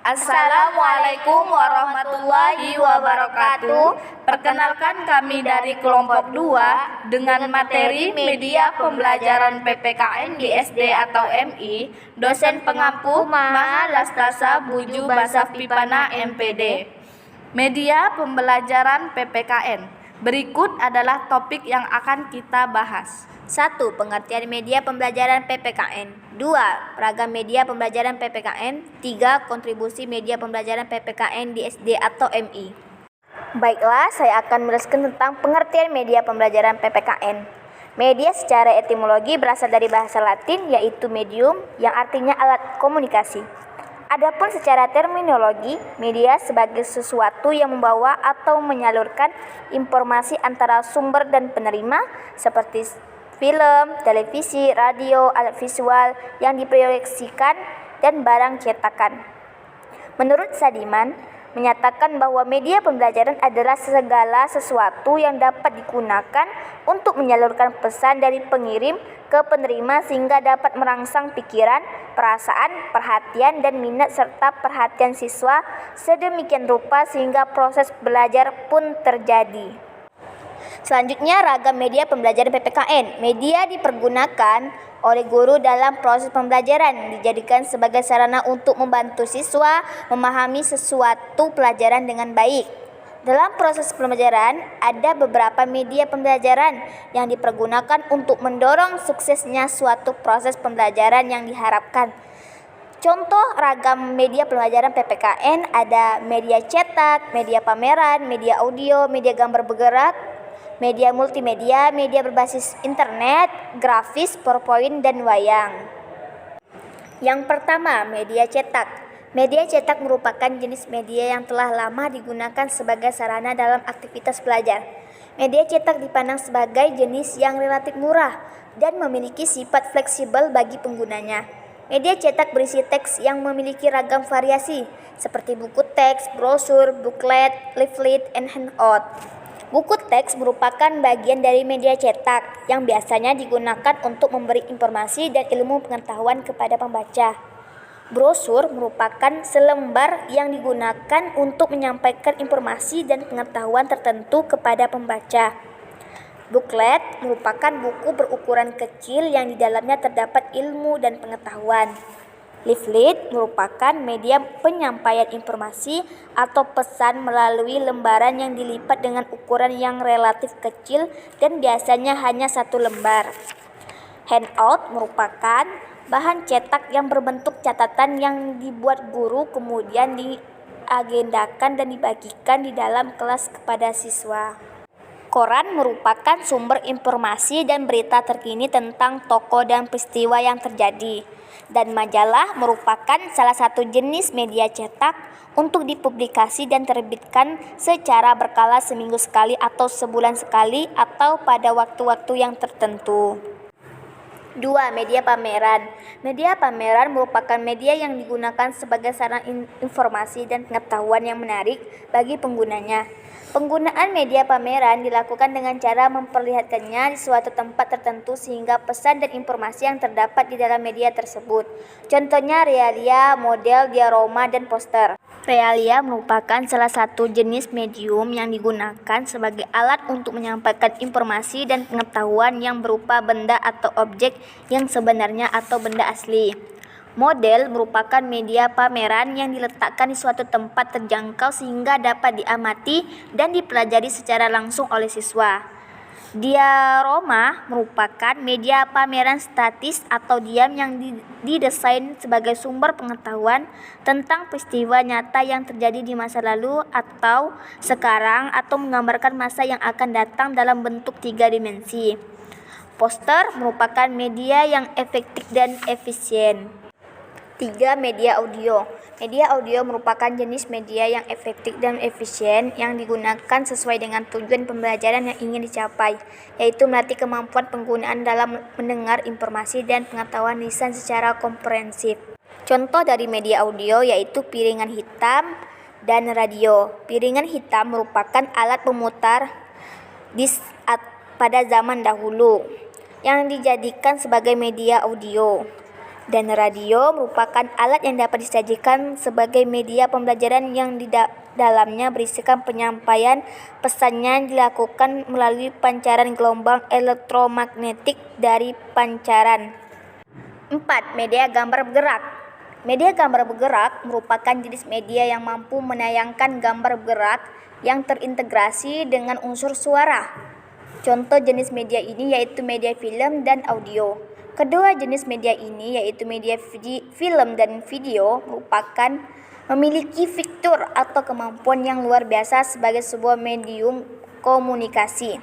Assalamualaikum warahmatullahi wabarakatuh. Perkenalkan kami dari kelompok 2 dengan materi media pembelajaran PPKN di SD atau MI, dosen pengampu Mahalastasa Buju Basafipana MPD. Media pembelajaran PPKN. Berikut adalah topik yang akan kita bahas. 1. Pengertian media pembelajaran PPKN. 2. Ragam media pembelajaran PPKN. 3. Kontribusi media pembelajaran PPKN di SD atau MI. Baiklah, saya akan menjelaskan tentang pengertian media pembelajaran PPKN. Media secara etimologi berasal dari bahasa Latin yaitu medium yang artinya alat komunikasi. Adapun secara terminologi, media sebagai sesuatu yang membawa atau menyalurkan informasi antara sumber dan penerima seperti film, televisi, radio, alat visual yang diproyeksikan, dan barang cetakan. Menurut Sadiman, menyatakan bahwa media pembelajaran adalah segala sesuatu yang dapat digunakan untuk menyalurkan pesan dari pengirim ke penerima sehingga dapat merangsang pikiran, perasaan, perhatian, dan minat serta perhatian siswa sedemikian rupa sehingga proses belajar pun terjadi. Selanjutnya, ragam media pembelajaran PPKN. Media dipergunakan oleh guru dalam proses pembelajaran, dijadikan sebagai sarana untuk membantu siswa memahami sesuatu pelajaran dengan baik. Dalam proses pembelajaran, ada beberapa media pembelajaran yang dipergunakan untuk mendorong suksesnya suatu proses pembelajaran yang diharapkan. Contoh ragam media pembelajaran PPKN ada media cetak, media pameran, media audio, media gambar bergerak, media multimedia, media berbasis internet, grafis, PowerPoint, dan wayang. Yang pertama, media cetak. Media cetak merupakan jenis media yang telah lama digunakan sebagai sarana dalam aktivitas belajar. Media cetak dipandang sebagai jenis yang relatif murah dan memiliki sifat fleksibel bagi penggunanya. Media cetak berisi teks yang memiliki ragam variasi, seperti buku teks, brosur, booklet, leaflet, and handout. Buku teks merupakan bagian dari media cetak yang biasanya digunakan untuk memberi informasi dan ilmu pengetahuan kepada pembaca. Brosur merupakan selembar yang digunakan untuk menyampaikan informasi dan pengetahuan tertentu kepada pembaca. Booklet merupakan buku berukuran kecil yang di dalamnya terdapat ilmu dan pengetahuan. Leaflet merupakan media penyampaian informasi atau pesan melalui lembaran yang dilipat dengan ukuran yang relatif kecil dan biasanya hanya satu lembar. Handout merupakan bahan cetak yang berbentuk catatan yang dibuat guru kemudian diagendakan dan dibagikan di dalam kelas kepada siswa. Koran merupakan sumber informasi dan berita terkini tentang tokoh dan peristiwa yang terjadi. Dan majalah merupakan salah satu jenis media cetak untuk dipublikasi dan terbitkan secara berkala seminggu sekali atau sebulan sekali atau pada waktu-waktu yang tertentu. 2. Media pameran. Media pameran merupakan media yang digunakan sebagai sarana informasi dan pengetahuan yang menarik bagi penggunanya. Penggunaan media pameran dilakukan dengan cara memperlihatkannya di suatu tempat tertentu sehingga pesan dan informasi yang terdapat di dalam media tersebut. Contohnya realia, model, diorama, dan poster. Realia merupakan salah satu jenis medium yang digunakan sebagai alat untuk menyampaikan informasi dan pengetahuan yang berupa benda atau objek yang sebenarnya atau benda asli. Model merupakan media pameran yang diletakkan di suatu tempat terjangkau sehingga dapat diamati dan dipelajari secara langsung oleh siswa. Diorama merupakan media pameran statis atau diam yang didesain sebagai sumber pengetahuan tentang peristiwa nyata yang terjadi di masa lalu atau sekarang atau menggambarkan masa yang akan datang dalam bentuk 3 dimensi. Poster merupakan media yang efektif dan efisien. 3. Media audio. Media audio merupakan jenis media yang efektif dan efisien yang digunakan sesuai dengan tujuan pembelajaran yang ingin dicapai, yaitu melatih kemampuan penggunaan dalam mendengar informasi dan pengetahuan lisan secara komprehensif. Contoh dari media audio yaitu piringan hitam dan radio. Piringan hitam merupakan alat pemutar disk pada zaman dahulu yang dijadikan sebagai media audio. Dan radio merupakan alat yang dapat disajikan sebagai media pembelajaran yang di dalamnya berisikan penyampaian pesannya dilakukan melalui pancaran gelombang elektromagnetik dari pancaran. 4. Media gambar bergerak. Media gambar bergerak merupakan jenis media yang mampu menayangkan gambar bergerak yang terintegrasi dengan unsur suara. Contoh jenis media ini yaitu media film dan audio. Kedua jenis media ini yaitu media film dan video merupakan memiliki fitur atau kemampuan yang luar biasa sebagai sebuah medium komunikasi.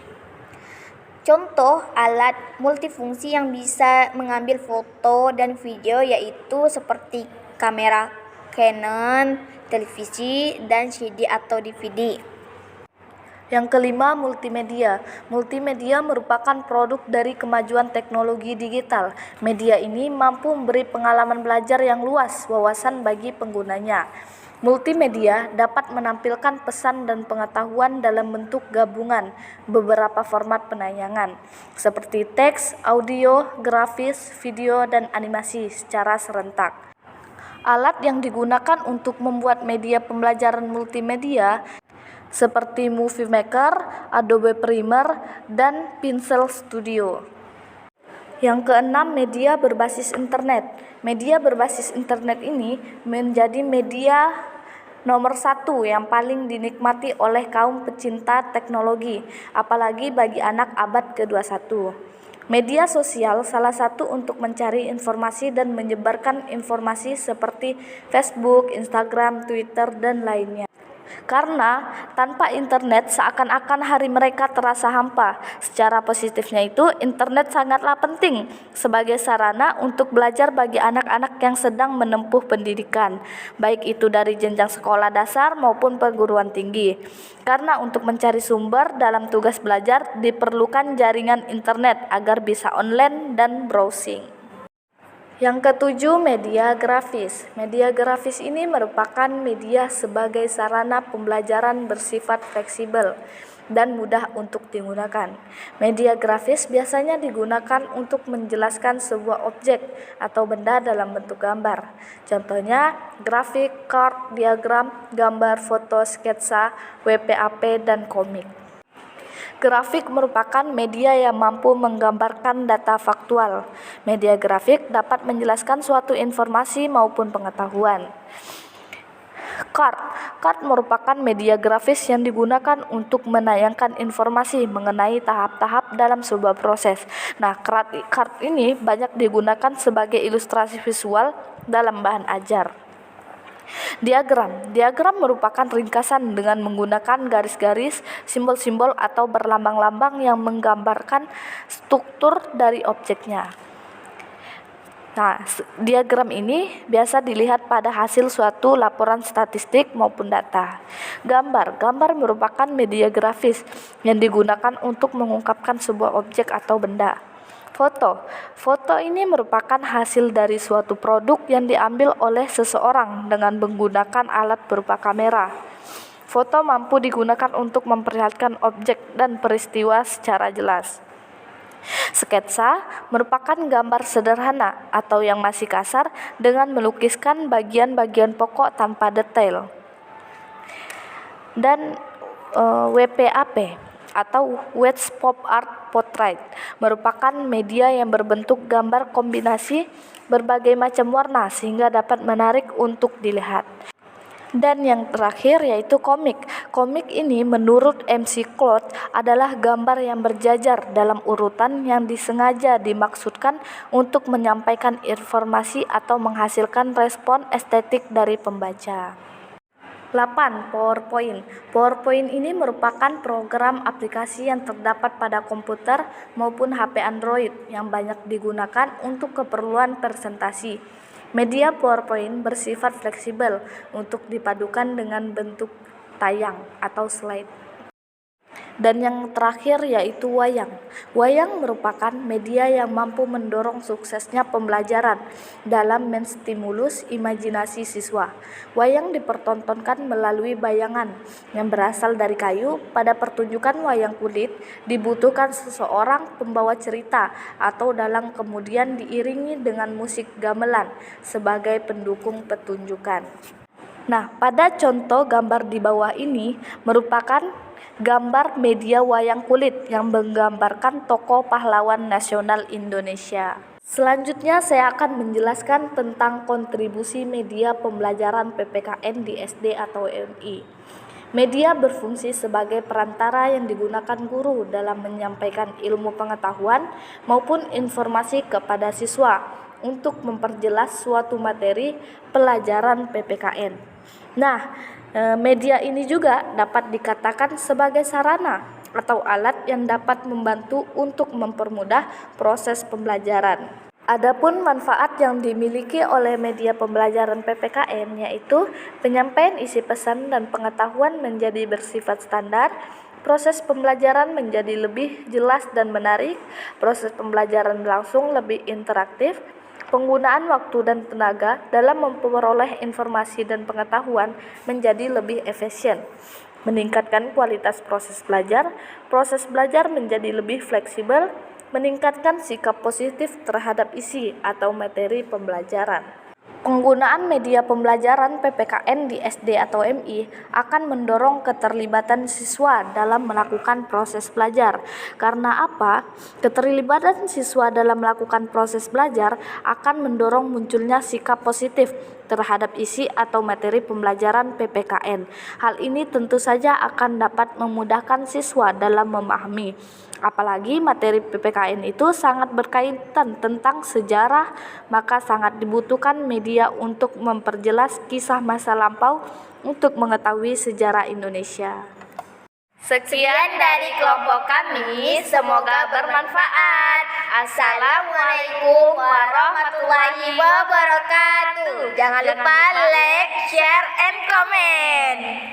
Contoh alat multifungsi yang bisa mengambil foto dan video yaitu seperti kamera Canon, televisi, dan CD atau DVD. Yang kelima, multimedia. Multimedia merupakan produk dari kemajuan teknologi digital. Media ini mampu memberi pengalaman belajar yang luas wawasan bagi penggunanya. Multimedia dapat menampilkan pesan dan pengetahuan dalam bentuk gabungan beberapa format penayangan, seperti teks, audio, grafis, video, dan animasi secara serentak. Alat yang digunakan untuk membuat media pembelajaran multimedia seperti Movie Maker, Adobe Premiere, dan Pinsel Studio. Yang keenam, media berbasis internet. Media berbasis internet ini menjadi media nomor 1 yang paling dinikmati oleh kaum pecinta teknologi, apalagi bagi anak abad ke-21. Media sosial salah satu untuk mencari informasi dan menyebarkan informasi seperti Facebook, Instagram, Twitter, dan lainnya. Karena tanpa internet seakan-akan hari mereka terasa hampa. Secara positifnya itu, internet sangatlah penting sebagai sarana untuk belajar bagi anak-anak yang sedang menempuh pendidikan, baik itu dari jenjang sekolah dasar maupun perguruan tinggi. Karena untuk mencari sumber dalam tugas belajar diperlukan jaringan internet agar bisa online dan browsing. Yang ketujuh, media grafis. Media grafis ini merupakan media sebagai sarana pembelajaran bersifat fleksibel dan mudah untuk digunakan. Media grafis biasanya digunakan untuk menjelaskan sebuah objek atau benda dalam bentuk gambar. Contohnya, grafik, chart, diagram, gambar, foto, sketsa, WPAP, dan komik. Grafik merupakan media yang mampu menggambarkan data faktual. Media grafik dapat menjelaskan suatu informasi maupun pengetahuan. Chart merupakan media grafis yang digunakan untuk menayangkan informasi mengenai tahap-tahap dalam sebuah proses. Nah, chart ini banyak digunakan sebagai ilustrasi visual dalam bahan ajar. Diagram merupakan ringkasan dengan menggunakan garis-garis, simbol-simbol atau berlambang-lambang yang menggambarkan struktur dari objeknya. Nah, diagram ini biasa dilihat pada hasil suatu laporan statistik maupun data. Gambar merupakan media grafis yang digunakan untuk mengungkapkan sebuah objek atau benda. Foto ini merupakan hasil dari suatu produk yang diambil oleh seseorang dengan menggunakan alat berupa kamera. Foto mampu digunakan untuk memperlihatkan objek dan peristiwa secara jelas. Sketsa merupakan gambar sederhana atau yang masih kasar dengan melukiskan bagian-bagian pokok tanpa detail. Dan WPAP atau Wet Pop Art Portrait merupakan media yang berbentuk gambar kombinasi berbagai macam warna sehingga dapat menarik untuk dilihat. Dan yang terakhir yaitu komik. Komik ini menurut MC Cloud adalah gambar yang berjajar dalam urutan yang disengaja dimaksudkan untuk menyampaikan informasi atau menghasilkan respon estetik dari pembaca. 8. PowerPoint. PowerPoint ini merupakan program aplikasi yang terdapat pada komputer maupun HP Android yang banyak digunakan untuk keperluan presentasi. Media PowerPoint bersifat fleksibel untuk dipadukan dengan bentuk tayang atau slide. Dan yang terakhir yaitu wayang. Wayang merupakan media yang mampu mendorong suksesnya pembelajaran dalam menstimulus imajinasi siswa. Wayang dipertontonkan melalui bayangan yang berasal dari kayu. Pada pertunjukan wayang kulit dibutuhkan seseorang pembawa cerita atau dalang, kemudian diiringi dengan musik gamelan sebagai pendukung pertunjukan. Nah, pada contoh gambar di bawah ini merupakan gambar media wayang kulit yang menggambarkan tokoh pahlawan nasional Indonesia. Selanjutnya saya akan menjelaskan tentang kontribusi media pembelajaran PPKN di SD atau MI. Media berfungsi sebagai perantara yang digunakan guru dalam menyampaikan ilmu pengetahuan maupun informasi kepada siswa untuk memperjelas suatu materi pelajaran PPKN. Nah, media ini juga dapat dikatakan sebagai sarana atau alat yang dapat membantu untuk mempermudah proses pembelajaran. Adapun manfaat yang dimiliki oleh media pembelajaran PPKN yaitu penyampaian isi pesan dan pengetahuan menjadi bersifat standar, proses pembelajaran menjadi lebih jelas dan menarik, proses pembelajaran langsung lebih interaktif, penggunaan waktu dan tenaga dalam memperoleh informasi dan pengetahuan menjadi lebih efisien, meningkatkan kualitas proses belajar menjadi lebih fleksibel, meningkatkan sikap positif terhadap isi atau materi pembelajaran. Penggunaan media pembelajaran PPKN di SD atau MI akan mendorong keterlibatan siswa dalam melakukan proses belajar. Karena apa? Keterlibatan siswa dalam melakukan proses belajar akan mendorong munculnya sikap positif terhadap isi atau materi pembelajaran PPKN. Hal ini tentu saja akan dapat memudahkan siswa dalam memahami. Apalagi materi PPKN itu sangat berkaitan tentang sejarah, maka sangat dibutuhkan media untuk memperjelas kisah masa lampau untuk mengetahui sejarah Indonesia. Sekian dari kelompok kami, semoga bermanfaat. Assalamualaikum warahmatullahi wabarakatuh. Jangan lupa like, share, and comment.